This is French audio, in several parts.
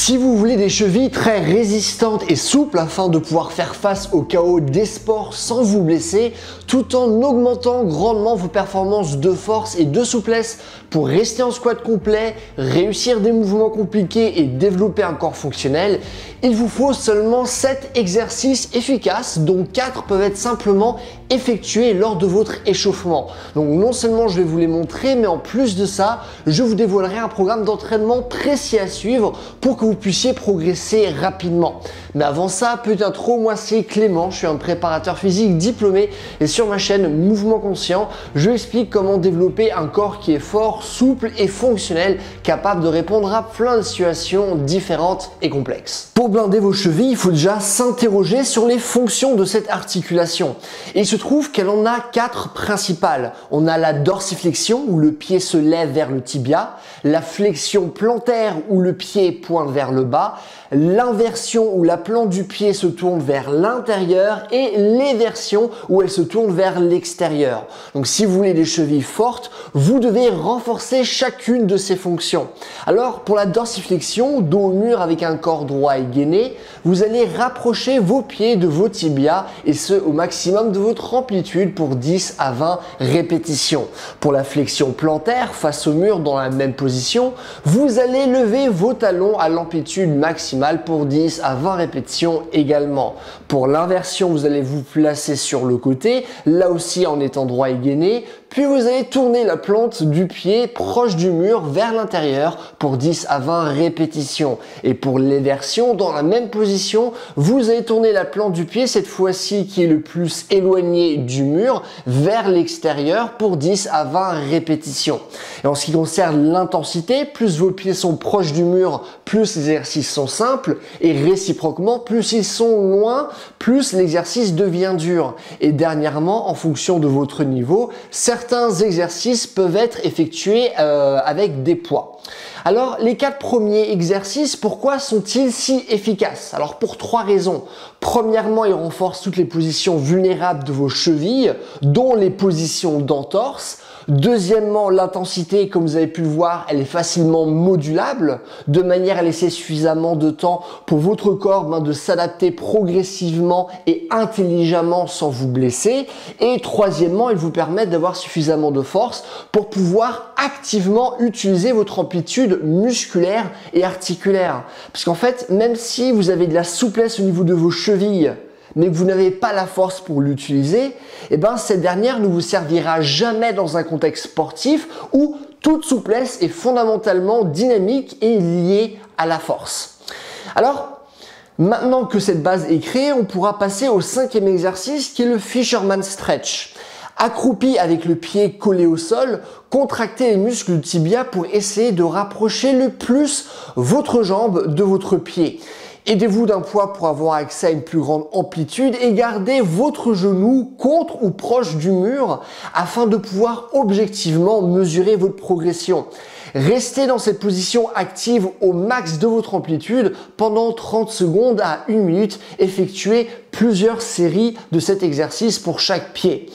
Si vous voulez des chevilles très résistantes et souples afin de pouvoir faire face au chaos des sports sans vous blesser, tout en augmentant grandement vos performances de force et de souplesse pour rester en squat complet, réussir des mouvements compliqués et développer un corps fonctionnel, il vous faut seulement 7 exercices efficaces dont 4 peuvent être simplement effectués lors de votre échauffement. Donc non seulement je vais vous les montrer, mais en plus de ça, je vous dévoilerai un programme d'entraînement précis à suivre pour que vous puissiez progresser rapidement. Mais avant ça, petite intro, moi c'est Clément, je suis un préparateur physique diplômé et sur ma chaîne Mouvement Conscient, je explique comment développer un corps qui est fort, souple et fonctionnel, capable de répondre à plein de situations différentes et complexes. Pour blinder vos chevilles, il faut déjà s'interroger sur les fonctions de cette articulation. Et il se trouve qu'elle en a 4 principales. On a la dorsiflexion où le pied se lève vers le tibia, la flexion plantaire où le pied pointe vers le bas, l'inversion où la plante du pied se tourne vers l'intérieur et l'éversion où elle se tourne vers l'extérieur. Donc si vous voulez des chevilles fortes, vous devez renforcer chacune de ces fonctions. Alors pour la dorsiflexion, dos au mur avec un corps droit et gainé, vous allez rapprocher vos pieds de vos tibias et ce au maximum de votre amplitude pour 10 à 20 répétitions. Pour la flexion plantaire face au mur dans la même position, vous allez lever vos talons à l'amplitude maximale pour 10 à 20 répétitions également. Pour l'inversion, vous allez vous placer sur le côté, là aussi en étant droit et gainé, puis vous allez tourner la plante du pied proche du mur vers l'intérieur pour 10 à 20 répétitions. Et pour l'éversion, dans la même position, vous allez tourner la plante du pied, cette fois-ci qui est le plus éloigné du mur, vers l'extérieur pour 10 à 20 répétitions. Et en ce qui concerne l'intensité, plus vos pieds sont proches du mur, plus les exercices sont simples, et réciproquement, plus ils sont loin, plus l'exercice devient dur. Et dernièrement, en fonction de votre niveau, certains exercices peuvent être effectués avec des poids. Alors, les 4 premiers exercices, pourquoi sont-ils si efficaces? Alors, pour 3 raisons. Premièrement, ils renforcent toutes les positions vulnérables de vos chevilles, dont les positions d'entorse. Deuxièmement, l'intensité, comme vous avez pu le voir, elle est facilement modulable, de manière à laisser suffisamment de temps pour votre corps de s'adapter progressivement et intelligemment sans vous blesser. Et troisièmement, ils vous permettent d'avoir suffisamment de force pour pouvoir activement utiliser votre amplitude musculaire et articulaire. Parce qu'en fait, même si vous avez de la souplesse au niveau de vos chevilles, mais que vous n'avez pas la force pour l'utiliser, eh ben cette dernière ne vous servira jamais dans un contexte sportif où toute souplesse est fondamentalement dynamique et liée à la force. Alors, maintenant que cette base est créée, on pourra passer au 5e exercice qui est le Fisherman Stretch. Accroupi avec le pied collé au sol, contractez les muscles du tibia pour essayer de rapprocher le plus votre jambe de votre pied. Aidez-vous d'un poids pour avoir accès à une plus grande amplitude et gardez votre genou contre ou proche du mur afin de pouvoir objectivement mesurer votre progression. Restez dans cette position active au max de votre amplitude pendant 30 secondes à 1 minute. Effectuez plusieurs séries de cet exercice pour chaque pied.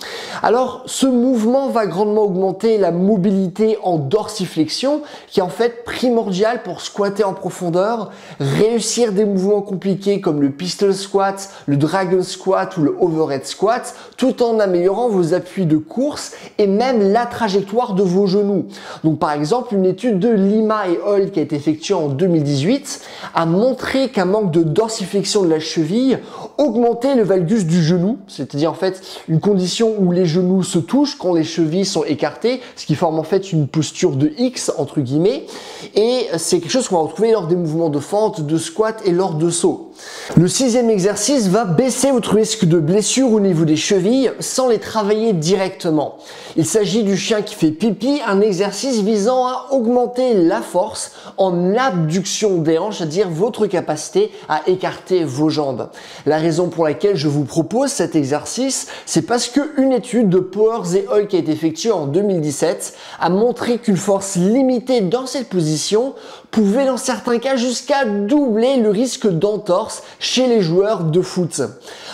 Alors, ce mouvement va grandement augmenter la mobilité en dorsiflexion, qui est en fait primordial pour squatter en profondeur, réussir des mouvements compliqués comme le pistol squat, le dragon squat ou le overhead squat, tout en améliorant vos appuis de course et même la trajectoire de vos genoux. Donc, par exemple, une étude de Lima et Hall qui a été effectuée en 2018 a montré qu'un manque de dorsiflexion de la cheville augmentait le valgus du genou, c'est-à-dire en fait une condition où les genoux se touchent quand les chevilles sont écartées, ce qui forme en fait une posture de X entre guillemets, et c'est quelque chose qu'on va retrouver lors des mouvements de fente, de squat et lors de saut. Le 6e exercice va baisser votre risque de blessure au niveau des chevilles sans les travailler directement. Il s'agit du chien qui fait pipi, un exercice visant à augmenter la force en abduction des hanches, c'est-à-dire votre capacité à écarter vos jambes. La raison pour laquelle je vous propose cet exercice, c'est parce qu'une étude de Powers et Hall qui a été effectuée en 2017 a montré qu'une force limitée dans cette position pouvait dans certains cas jusqu'à doubler le risque d'entorse chez les joueurs de foot.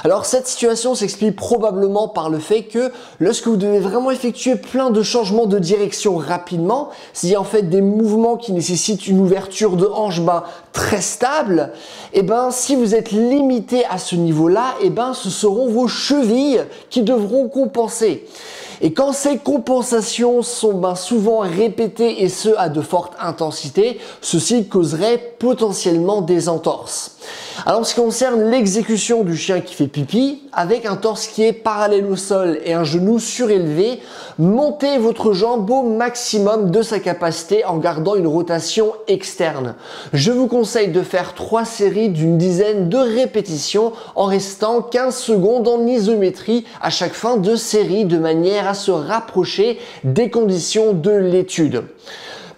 Alors cette situation s'explique probablement par le fait que lorsque vous devez vraiment effectuer plein de changements de direction rapidement, c'est-à-dire en fait des mouvements qui nécessitent une ouverture de hanche très stable, et si vous êtes limité à ce niveau-là, ce seront vos chevilles qui devront compenser. Et quand ces compensations sont souvent répétées et ce à de fortes intensités, ceci causerait potentiellement des entorses. Alors en ce qui concerne l'exécution du chien qui fait pipi, avec un torse qui est parallèle au sol et un genou surélevé, montez votre jambe au maximum de sa capacité en gardant une rotation externe. Je vous conseille de faire 3 séries d'une dizaine de répétitions en restant 15 secondes en isométrie à chaque fin de série de manière à se rapprocher des conditions de l'étude.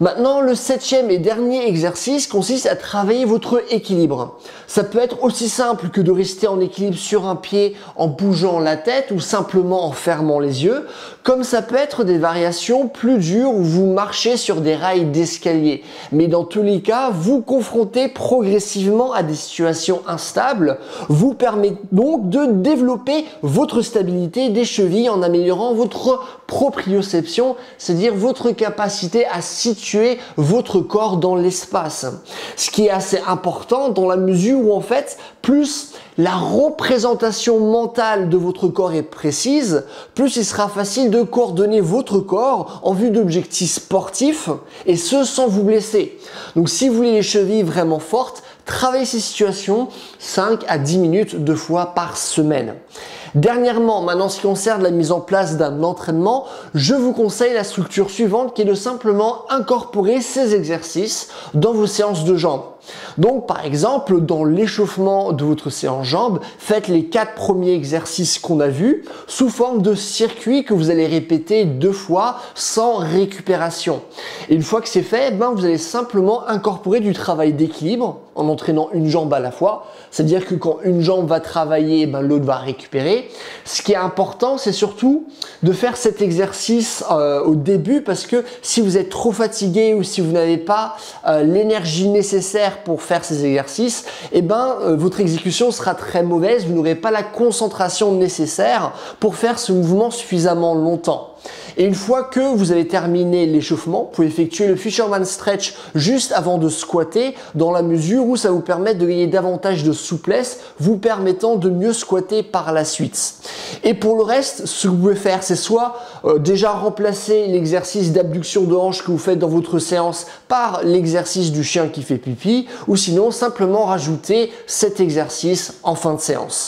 Maintenant, le 7e et dernier exercice consiste à travailler votre équilibre. Ça peut être aussi simple que de rester en équilibre sur un pied en bougeant la tête ou simplement en fermant les yeux, comme ça peut être des variations plus dures où vous marchez sur des rails d'escalier. Mais dans tous les cas, vous confrontez progressivement à des situations instables, vous permet donc de développer votre stabilité des chevilles en améliorant votre proprioception, c'est-à-dire votre capacité à situer votre corps dans l'espace. Ce qui est assez important dans la mesure où en fait, plus la représentation mentale de votre corps est précise, plus il sera facile de coordonner votre corps en vue d'objectifs sportifs et ce sans vous blesser. Donc si vous voulez les chevilles vraiment fortes, travaillez ces situations 5 à 10 minutes 2 fois par semaine. Dernièrement, maintenant, en ce qui concerne la mise en place d'un entraînement, je vous conseille la structure suivante qui est de simplement incorporer ces exercices dans vos séances de jambes. Donc, par exemple, dans l'échauffement de votre séance jambes, faites les 4 premiers exercices qu'on a vus sous forme de circuit que vous allez répéter 2 fois sans récupération. Et une fois que c'est fait, vous allez simplement incorporer du travail d'équilibre en entraînant une jambe à la fois. C'est-à-dire que quand une jambe va travailler, l'autre va récupérer. Ce qui est important, c'est surtout de faire cet exercice au début parce que si vous êtes trop fatigué ou si vous n'avez pas l'énergie nécessaire pour faire ces exercices, votre exécution sera très mauvaise. Vous n'aurez pas la concentration nécessaire pour faire ce mouvement suffisamment longtemps. Et une fois que vous avez terminé l'échauffement, vous pouvez effectuer le Fisherman Stretch juste avant de squatter dans la mesure où ça vous permet de gagner davantage de souplesse, vous permettant de mieux squatter par la suite. Et pour le reste, ce que vous pouvez faire, c'est soit déjà remplacer l'exercice d'abduction de hanche que vous faites dans votre séance par l'exercice du chien qui fait pipi, ou sinon simplement rajouter cet exercice en fin de séance.